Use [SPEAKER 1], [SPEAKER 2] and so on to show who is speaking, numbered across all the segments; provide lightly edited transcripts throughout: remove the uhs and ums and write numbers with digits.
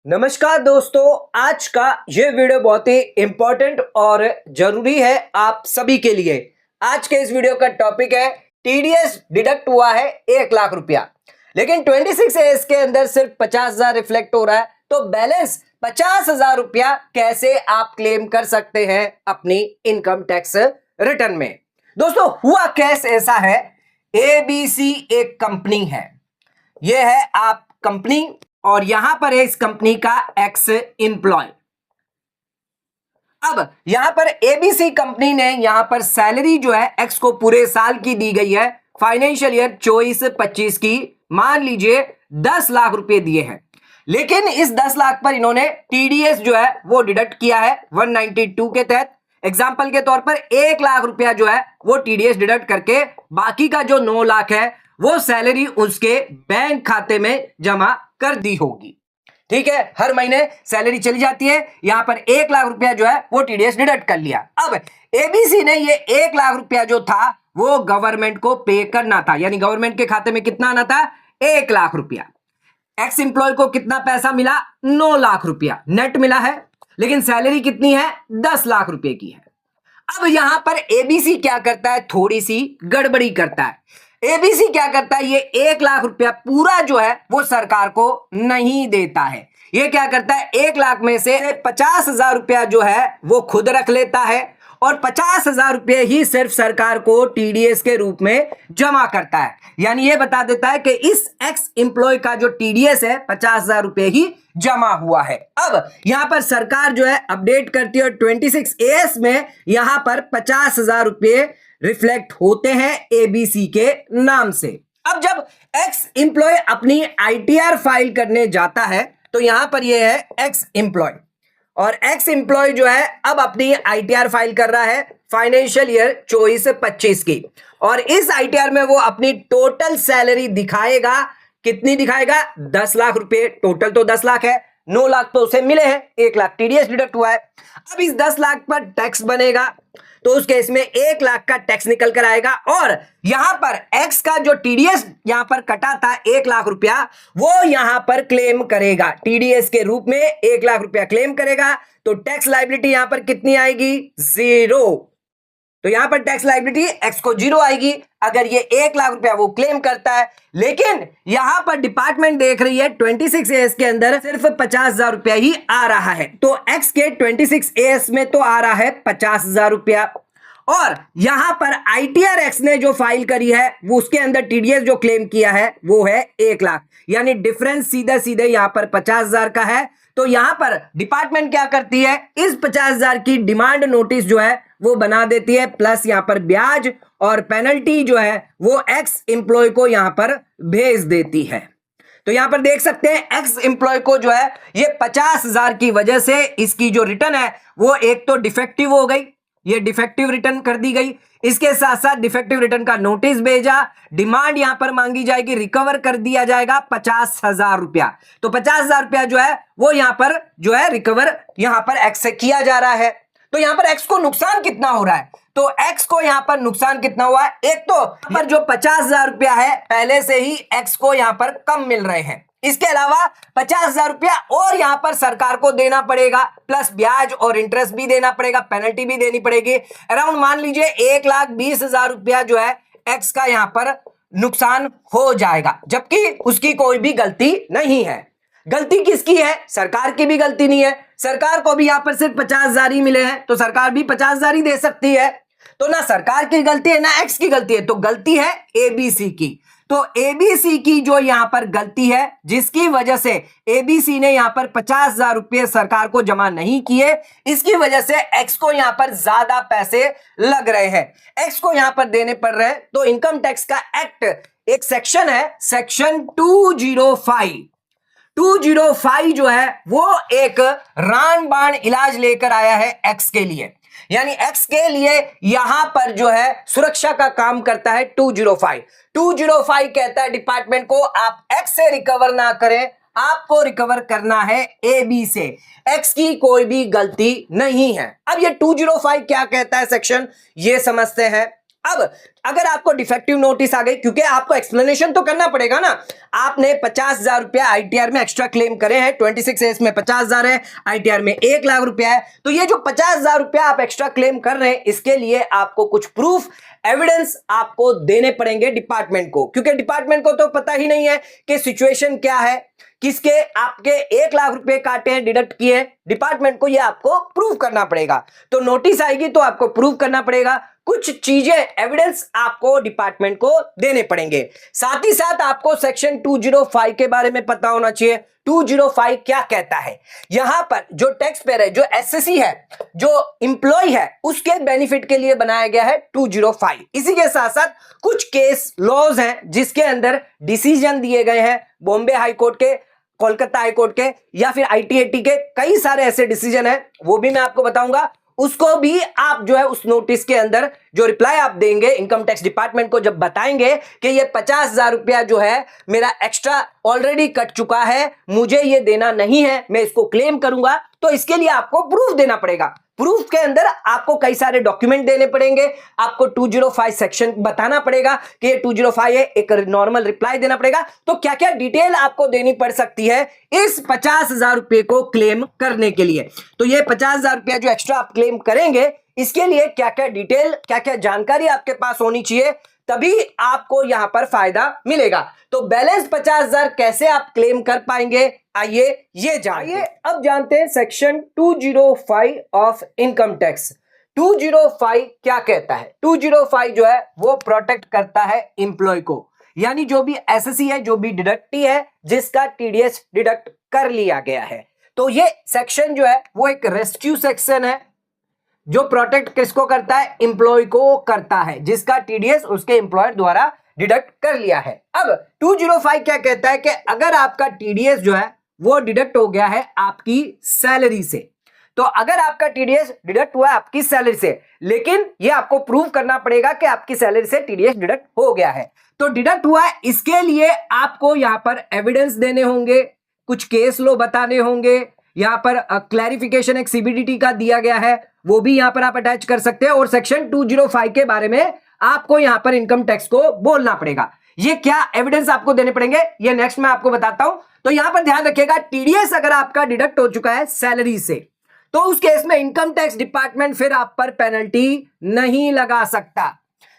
[SPEAKER 1] नमस्कार दोस्तों, आज का ये वीडियो बहुत ही इंपॉर्टेंट और जरूरी है आप सभी के लिए। आज के इस वीडियो का टॉपिक है टीडीएस डिडक्ट हुआ है 1 लाख रुपया, लेकिन 26 एज के अंदर सिर्फ 50,000 रिफ्लेक्ट हो रहा है, तो बैलेंस 50,000 रुपया कैसे आप क्लेम कर सकते हैं अपनी इनकम टैक्स रिटर्न में। दोस्तों, हुआ केस ऐसा है, एबीसी एक कंपनी है, यह है आप कंपनी और यहां पर है इस कंपनी का एक्स एम्प्लॉय। अब यहां पर एबीसी कंपनी ने यहां पर सैलरी जो है एक्स को पूरे साल की दी गई है, फाइनेंशियल ईयर 24-25 की, मान लीजिए 10 लाख रुपए दिए हैं, लेकिन इस 10 लाख पर इन्होंने टीडीएस जो है वो डिडक्ट किया है 192 के तहत। एग्जाम्पल के तौर पर 1 लाख रुपया जो है वो टीडीएस डिडक्ट करके बाकी का जो 9 लाख है वो सैलरी उसके बैंक खाते में जमा कर दी होगी। ठीक है, हर महीने सैलरी चली जाती है, यहां पर 1 लाख रुपया जो है वो टीडीएस डिडक्ट कर लिया। अब एबीसी ने ये 1 लाख रुपया जो था वो गवर्नमेंट को पे करना था, यानी गवर्नमेंट के खाते में कितना आना था, 1 लाख रुपया। एक्स एम्प्लॉय को कितना पैसा मिला, 9 लाख रुपया नेट मिला है, लेकिन सैलरी कितनी है, 10 लाख रुपए की है। अब यहां पर एबीसी क्या करता है, थोड़ी सी गड़बड़ी करता है। एबीसी क्या करता है, ये 1 लाख रुपया पूरा जो है वो सरकार को नहीं देता है। ये क्या करता है, 1 लाख में से 50,000 रुपया जो है वो खुद रख लेता है और 50,000 रुपये ही सिर्फ सरकार को टीडीएस के रूप में जमा करता है। यानी ये बता देता है कि इस एक्स एम्प्लॉय का जो टीडीएस है 50,000 रुपये ही जमा हुआ है। अब यहां पर सरकार जो है अपडेट करती है 26 एस में यहां पर 50,000 रुपये रिफ्लेक्ट होते हैं एबीसी के नाम से। अब जब एक्स एम्प्लॉय अपनी आईटीआर फाइल करने जाता है तो यहां पर यह है एक्स एम्प्लॉय, और एक्स एम्प्लॉय जो है अब अपनी आईटीआर फाइल कर रहा है फाइनेंशियल ईयर 24-25 की, और इस आईटीआर में वो अपनी टोटल सैलरी दिखाएगा। कितनी दिखाएगा, 10 लाख रुपए, टोटल तो 10 लाख है, 9 लाख तो उसे मिले हैं, 1 लाख टीडीएस डिडक्ट हुआ है। अब इस 10 लाख पर टैक्स बनेगा, तो उस केस में 1 लाख का टैक्स निकल कर आएगा, और यहां पर एक्स का जो टीडीएस यहां पर कटा था 1 लाख रुपया, वो यहां पर क्लेम करेगा टीडीएस के रूप में, 1 लाख रुपया क्लेम करेगा। तो टैक्स लायबिलिटी यहां पर कितनी आएगी, 0। तो यहां पर टैक्स लायबिलिटी एक्स को 0 आएगी अगर ये 1 लाख रुपया वो क्लेम करता है। लेकिन यहां पर डिपार्टमेंट देख रही है 26 एस के अंदर सिर्फ 50,000 रुपया ही आ रहा है, तो एक्स के 26 एस में तो आ रहा है 50,000 रुपया, और यहां पर आईटीआर एक्स ने जो फाइल करी है वो उसके अंदर टीडीएस जो क्लेम किया है वो है 1 लाख, यानी डिफरेंस सीधे सीधे यहां पर 50,000 का है। तो यहां पर डिपार्टमेंट क्या करती है, इस 50,000 की डिमांड नोटिस जो है वो बना देती है, प्लस यहां पर ब्याज और पेनल्टी जो है वो एक्स एम्प्लॉय को यहां पर भेज देती है। तो यहां पर देख सकते हैं एक्स एम्प्लॉय को जो है ये 50,000 की वजह से इसकी जो रिटर्न है वो एक तो डिफेक्टिव हो गई, ये डिफेक्टिव रिटर्न कर दी गई, इसके साथ साथ डिफेक्टिव रिटर्न का नोटिस भेजा, डिमांड यहां पर मांगी जाएगी, रिकवर कर दिया जाएगा 50,000 रुपया। तो 50,000 रुपया जो है वो यहां पर जो है रिकवर यहां पर एक्स से किया जा रहा है। तो यहां पर एक्स को नुकसान कितना हो रहा है, तो एक्स को यहां पर नुकसान कितना हुआ है, एक तो पर जो 50,000 रुपया है पहले से ही एक्स को यहां पर कम मिल रहे हैं, इसके अलावा 50,000 रुपया और यहां पर सरकार को देना पड़ेगा, प्लस ब्याज और इंटरेस्ट भी देना पड़ेगा, पेनल्टी भी देनी पड़ेगी। अराउंड मान लीजिए 1,20,000 रुपया जो है एक्स का यहां पर नुकसान हो जाएगा, जबकि उसकी कोई भी गलती नहीं है। गलती किसकी है, सरकार की भी गलती नहीं है, सरकार को भी यहां पर सिर्फ 50,000 ही मिले हैं, तो सरकार भी 50,000 ही दे सकती है। तो ना सरकार की गलती है ना एक्स की गलती है, तो गलती है एबीसी की। तो एबीसी की जो यहां पर गलती है, जिसकी वजह से एबीसी ने यहां पर 50,000 रुपये सरकार को जमा नहीं किए, इसकी वजह से एक्स को यहां पर ज्यादा पैसे लग रहे हैं, एक्स को यहां पर देने पड़ रहे हैं। तो इनकम टैक्स का एक्ट एक सेक्शन है, सेक्शन 205 जो है वो एक रामबाण इलाज लेकर आया है एक्स के लिए, यानी एक्स के लिए यहां पर जो है सुरक्षा का काम करता है 205 कहता है डिपार्टमेंट को, आप एक्स से रिकवर ना करें, आपको रिकवर करना है ए बी से, एक्स की कोई भी गलती नहीं है। अब ये 205 क्या कहता है सेक्शन, ये समझते हैं। अब अगर आपको डिफेक्टिव नोटिस आ गई, क्योंकि आपको एक्सप्लेनेशन तो करना पड़ेगा ना, आपने 50,000 रुपया आईटीआर में एक्स्ट्रा क्लेम करे हैं, 26A में 50,000 है, आईटीआर में 1 लाख रुपया है, तो ये जो 50,000 रुपया आप एक्स्ट्रा क्लेम कर रहे हैं, इसके लिए आपको कुछ प्रूफ एविडेंस आपको देने पड़ेंगे डिपार्टमेंट को, क्योंकि डिपार्टमेंट को तो पता ही नहीं है कि सिचुएशन क्या है, किसके आपके 1 लाख रुपए काटे हैं, डिडक्ट किए, डिपार्टमेंट को ये आपको प्रूव करना पड़ेगा। तो नोटिस आएगी तो आपको प्रूव करना पड़ेगा, कुछ चीजें एविडेंस आपको डिपार्टमेंट को देने पड़ेंगे। साथ ही साथ आपको सेक्शन 205 के बारे में पता होना चाहिए। 205 क्या कहता है? यहां पर जो टैक्स पेयर है, जो एसएससी है, जो एम्प्लॉय है, उसके बेनिफिट के लिए बनाया गया है 205। इसी के साथ साथ कुछ केस लॉज हैं जिसके अंदर डिसीजन दिए गए हैं, बॉम्बे हाई कोर्ट के, कोलकाता हाई कोर्ट के, या फिर आईटीएटी के, कई सारे ऐसे डिसीजन हैं, वो भी मैं आपको बताऊंगा। उसको भी आप जो है उस नोटिस के अंदर जो रिप्लाई आप देंगे इनकम टैक्स डिपार्टमेंट को, जब बताएंगे कि ये 50,000 रुपया जो है मेरा एक्स्ट्रा ऑलरेडी कट चुका है, मुझे ये देना नहीं है, मैं इसको क्लेम करूंगा, तो इसके लिए आपको प्रूफ देना पड़ेगा। प्रूफ के अंदर आपको कई सारे डॉक्यूमेंट देने पड़ेंगे, आपको 205 सेक्शन बताना पड़ेगा कि ये 205 है, एक नॉर्मल रिप्लाई देना पड़ेगा। तो क्या क्या डिटेल आपको देनी पड़ सकती है इस 50,000 रुपए को क्लेम करने के लिए। तो ये 50,000 रुपया जो एक्स्ट्रा आप क्लेम करेंगे, इसके लिए क्या क्या डिटेल, क्या क्या जानकारी आपके पास होनी चाहिए, तभी आपको यहां पर फायदा मिलेगा। तो बैलेंस 50,000 कैसे आप क्लेम कर पाएंगे, आइए ये जानिए। अब जानते हैं सेक्शन 205 ऑफ इनकम टैक्स। 205 क्या कहता है? 205 जो है वो प्रोटेक्ट करता है एम्प्लॉय को, यानी जो भी एसएससी है, जो भी डिडक्टी है, जिसका टीडीएस डिडक्ट कर लिया गया है। तो ये सेक्शन जो है वो एक रेस्क्यू सेक्शन है, जो प्रोटेक्ट किसको करता है? एम्प्लॉय को करता है, जिसका टीडीएस उसके एम्प्लॉयर द्वारा डिडक्ट कर लिया है। अब 205 क्या कहता है कि अगर आपका टीडीएस जो है वो डिडक्ट हो गया है आपकी सैलरी से, तो अगर आपका टीडीएस डिडक्ट हुआ है आपकी सैलरी से, लेकिन ये आपको प्रूव करना पड़ेगा कि आपकी सैलरी से टीडीएस डिडक्ट हो गया है, तो डिडक्ट हुआ है, इसके लिए आपको यहां पर एविडेंस देने होंगे, कुछ केस लो बताने होंगे। यहां पर क्लैरिफिकेशन एक सीबीडीटी का दिया गया है, वो भी यहां पर आप अटैच कर सकते हैं, और सेक्शन 205 के बारे में आपको यहां पर इनकम टैक्स को बोलना पड़ेगा। ये क्या एविडेंस आपको देने पड़ेंगे, ये नेक्स्ट मैं आपको बताता हूं। तो यहां पर ध्यान रखिएगा, टीडीएस अगर आपका डिडक्ट हो चुका है सैलरी से, तो उस केस में इनकम टैक्स डिपार्टमेंट फिर आप पर पेनल्टी नहीं लगा सकता।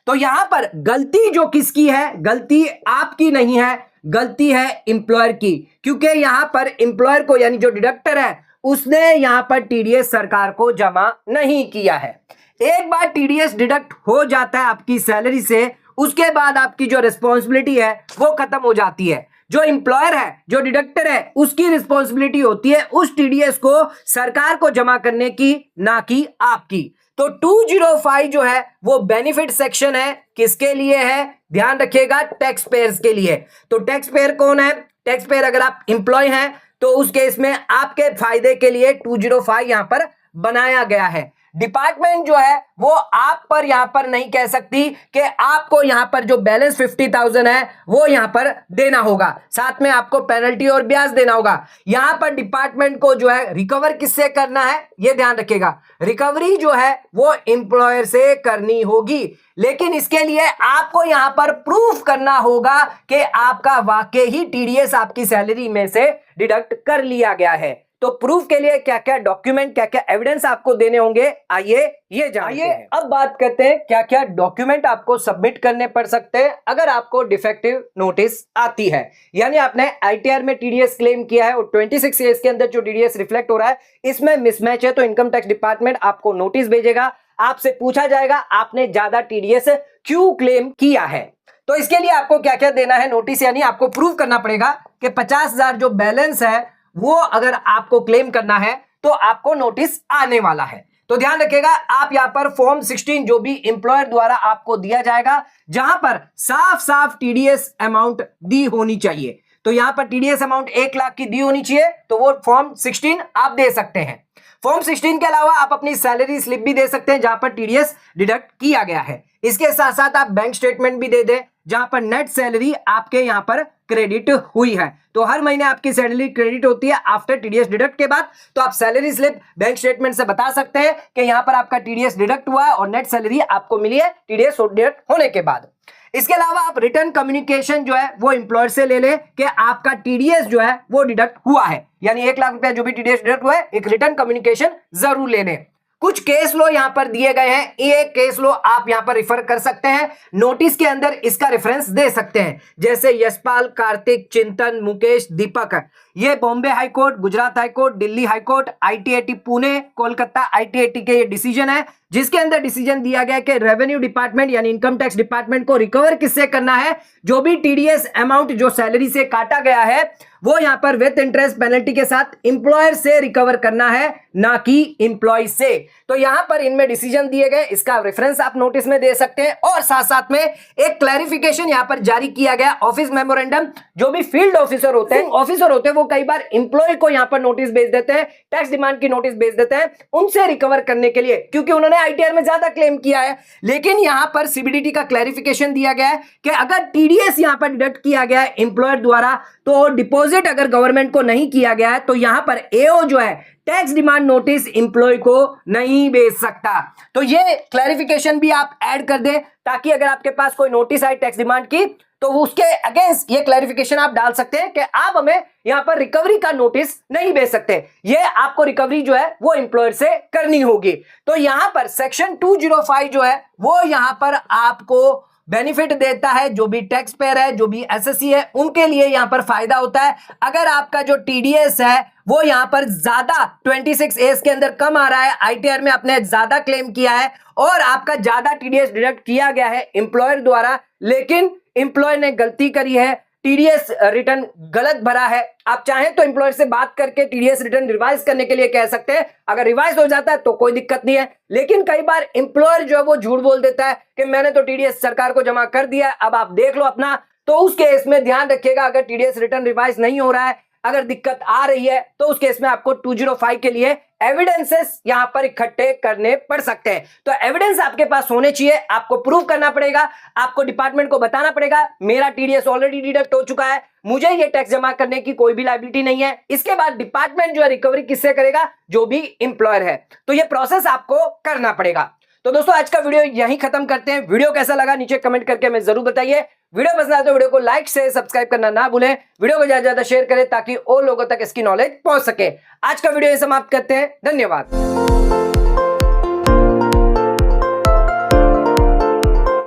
[SPEAKER 1] तो यहां पर गलती जो किसकी है? गलती आपकी नहीं है, गलती है एम्प्लॉयर की, क्योंकि यहां पर एम्प्लॉयर को, यानी जो डिडक्टर है, उसने यहां पर टीडीएस सरकार को जमा नहीं किया है। एक बार टीडीएस डिडक्ट हो जाता है आपकी सैलरी से, उसके बाद आपकी जो रिस्पॉन्सिबिलिटी है वो खत्म हो जाती है। जो एम्प्लॉयर है, जो डिडक्टर है, उसकी रिस्पॉन्सिबिलिटी होती है उस टीडीएस को सरकार को जमा करने की, ना कि आपकी। तो 205 जो है वो बेनिफिट सेक्शन है, किसके लिए है? ध्यान रखिएगा, टैक्स पेयर्स के लिए। तो टैक्स पेयर कौन है? टैक्स पेयर अगर आप एम्प्लॉय हैं तो उस केस में आपके फायदे के लिए 205 यहां पर बनाया गया है। डिपार्टमेंट जो है वो आप पर यहां पर नहीं कह सकती कि आपको यहां पर जो बैलेंस 50,000 है वो यहां पर देना होगा, साथ में आपको पेनल्टी और ब्याज देना होगा। यहां पर डिपार्टमेंट को जो है रिकवर किससे करना है, ये ध्यान रखिएगा, रिकवरी जो है वो एम्प्लॉयर से करनी होगी, लेकिन इसके लिए आपको यहां पर प्रूफ करना होगा कि आपका वाकई ही टीडीएस आपकी सैलरी में से डिडक्ट कर लिया गया है। तो प्रूफ के लिए क्या क्या डॉक्यूमेंट, क्या क्या एविडेंस आपको देने होंगे, आइए ये जानिए। अब बात करते हैं क्या क्या डॉक्यूमेंट आपको सबमिट करने पड़ सकते हैं अगर आपको डिफेक्टिव नोटिस आती है। यानी आपने आईटीआर में टीडीएस क्लेम किया है और 26 ईयर्स के अंदर जो टीडीएस रिफ्लेक्ट हो रहा है इसमें मिसमैच है, तो इनकम टैक्स डिपार्टमेंट आपको नोटिस भेजेगा, आपसे पूछा जाएगा आपने ज्यादा टीडीएस क्यों क्लेम किया है। तो इसके लिए आपको क्या क्या देना है नोटिस, यानी आपको प्रूव करना पड़ेगा कि 50,000 जो बैलेंस है वो अगर आपको क्लेम करना है तो आपको नोटिस आने वाला है। तो ध्यान रखिएगा, आप यहां पर फॉर्म 16 जो भी एम्प्लॉयर द्वारा आपको दिया जाएगा, जहां पर साफ साफ टीडीएस अमाउंट दी होनी चाहिए, तो यहां पर टीडीएस अमाउंट 1 लाख की दी होनी चाहिए, तो वो फॉर्म 16 आप दे सकते हैं। फॉर्म 16 के अलावा आप अपनी सैलरी स्लिप भी दे सकते हैं जहां पर टीडीएस डिडक्ट किया गया है। इसके साथ साथ आप बैंक स्टेटमेंट भी दे दें जहां पर नेट सैलरी आपके यहां पर क्रेडिट हुई है। तो हर महीने आपकी सैलरी क्रेडिट होती है आफ्टर टीडीएस डिडक्ट के बाद। तो आप सैलरी स्लिप बैंक स्टेटमेंट से बता सकते हैं कि यहां पर आपका टीडीएस डिडक्ट हुआ है और नेट सैलरी आपको मिली है टीडीएस डिडक्ट होने के बाद। इसके अलावा आप रिटर्न कम्युनिकेशन जो है वो एम्प्लॉयर से ले लें कि आपका टीडीएस जो है वो डिडक्ट हुआ है, यानी 1 लाख रुपया जो भी टीडीएस डिडक्ट हुआ है, एक रिटर्न कम्युनिकेशन जरूर ले लें। कुछ केस लो यहां पर दिए गए हैं, ये केस लो आप यहां पर रिफर कर सकते हैं, नोटिस के अंदर इसका रेफरेंस दे सकते हैं, जैसे यशपाल, कार्तिक, चिंतन, मुकेश, दीपक। ये Bombay high court, Gujarat high court, Delhi high court, ITAT Pune, Kolkata ITAT के ये डिसीजन है, जिसके अंदर डिसीजन दिया गया कि रेवेन्यू डिपार्टमेंट यानी इनकम टैक्स डिपार्टमेंट को रिकवर किससे करना है, जो भी टीडीएस अमाउंट जो सैलरी से काटा गया है वो यहां पर विथ इंटरेस्ट पेनल्टी के साथ इंप्लॉयर से रिकवर करना है, ना कि इंप्लॉय से। तो यहां पर इनमें डिसीजन दिए गए, इसका रेफरेंस आप नोटिस में दे सकते हैं। और साथ साथ में एक क्लैरिफिकेशन यहां पर जारी किया गया, ऑफिस मेमोरेंडम। जो भी फील्ड ऑफिसर होते हैं वो कई बार इंप्लॉय को यहां पर नोटिस भेज देते हैं, टैक्स डिमांड की नोटिस भेज देते हैं उनसे रिकवर करने के लिए, क्योंकि उन्होंने आईटीआर में ज्यादा क्लेम किया है। लेकिन यहां पर सीबीडीटी का क्लैरिफिकेशन दिया गया है कि अगर टीडीएस यहां पर डिडक्ट किया गया है एम्प्लॉयर द्वारा, तो डिपॉजिट अगर गवर्नमेंट को नहीं किया गया है तो यहां पर एओ जो है टैक्स डिमांड नोटिस इंप्लॉय को नहीं भेज सकता। तो ये क्लैरिफिकेशन भी आप ऐड कर दें, ताकि अगर आपके पास कोई नोटिस आए टैक्स डिमांड की तो उसके अगेंस्ट ये क्लैरिफिकेशन आप डाल सकते हैं कि आप हमें यहां पर रिकवरी का नोटिस नहीं भेज सकते, ये आपको रिकवरी जो है वो एम्प्लॉयर से करनी होगी। तो यहां पर सेक्शन 205 जो है वो यहां पर आपको बेनिफिट देता है, जो भी टैक्स पेयर है, जो भी एसएससी है, उनके लिए यहां पर फायदा होता है। अगर आपका जो टीडीएस है वो यहां पर ज्यादा 26 एज के अंदर कम आ रहा है, आईटीआर में आपने ज्यादा क्लेम किया है और आपका ज्यादा टीडीएस डिडक्ट किया गया है एम्प्लॉयर द्वारा, लेकिन एम्प्लॉयर ने गलती करी है, टीडीएस रिटर्न गलत भरा है, आप चाहें तो एम्प्लॉयर से बात करके टीडीएस रिटर्न रिवाइज करने के लिए कह सकते हैं। अगर रिवाइज हो जाता है तो कोई दिक्कत नहीं है, लेकिन कई बार एम्प्लॉयर जो है वो झूठ बोल देता है कि मैंने तो टीडीएस सरकार को जमा कर दिया है, अब आप देख लो अपना। तो उस केस में ध्यान रखिएगा, अगर टीडीएस रिटर्न रिवाइज नहीं हो रहा है, अगर दिक्कत आ रही है, तो उस केस में आपको 205 के लिए एविडेंसेस यहां पर इकट्ठे करने पड़ सकते हैं। तो एविडेंस आपके पास होने चाहिए, आपको प्रूव करना पड़ेगा, आपको डिपार्टमेंट को बताना पड़ेगा मेरा टीडीएस ऑलरेडी डिडक्ट हो चुका है, मुझे ये टैक्स जमा करने की कोई भी लायबिलिटी नहीं है। इसके बाद डिपार्टमेंट जो है रिकवरी किससे करेगा, जो भी एम्प्लॉयर है। तो ये प्रोसेस आपको करना पड़ेगा। तो दोस्तों आज का वीडियो यहीं खत्म करते हैं। वीडियो कैसा लगा नीचे कमेंट करके हमें जरूर बताइए। वीडियो पसंद आए तो वीडियो को लाइक से सब्सक्राइब करना ना भूलें, वीडियो को ज्यादा शेयर करें ताकि और लोगों तक इसकी नॉलेज पहुंच सके। आज का वीडियो समाप्त करते हैं, धन्यवाद।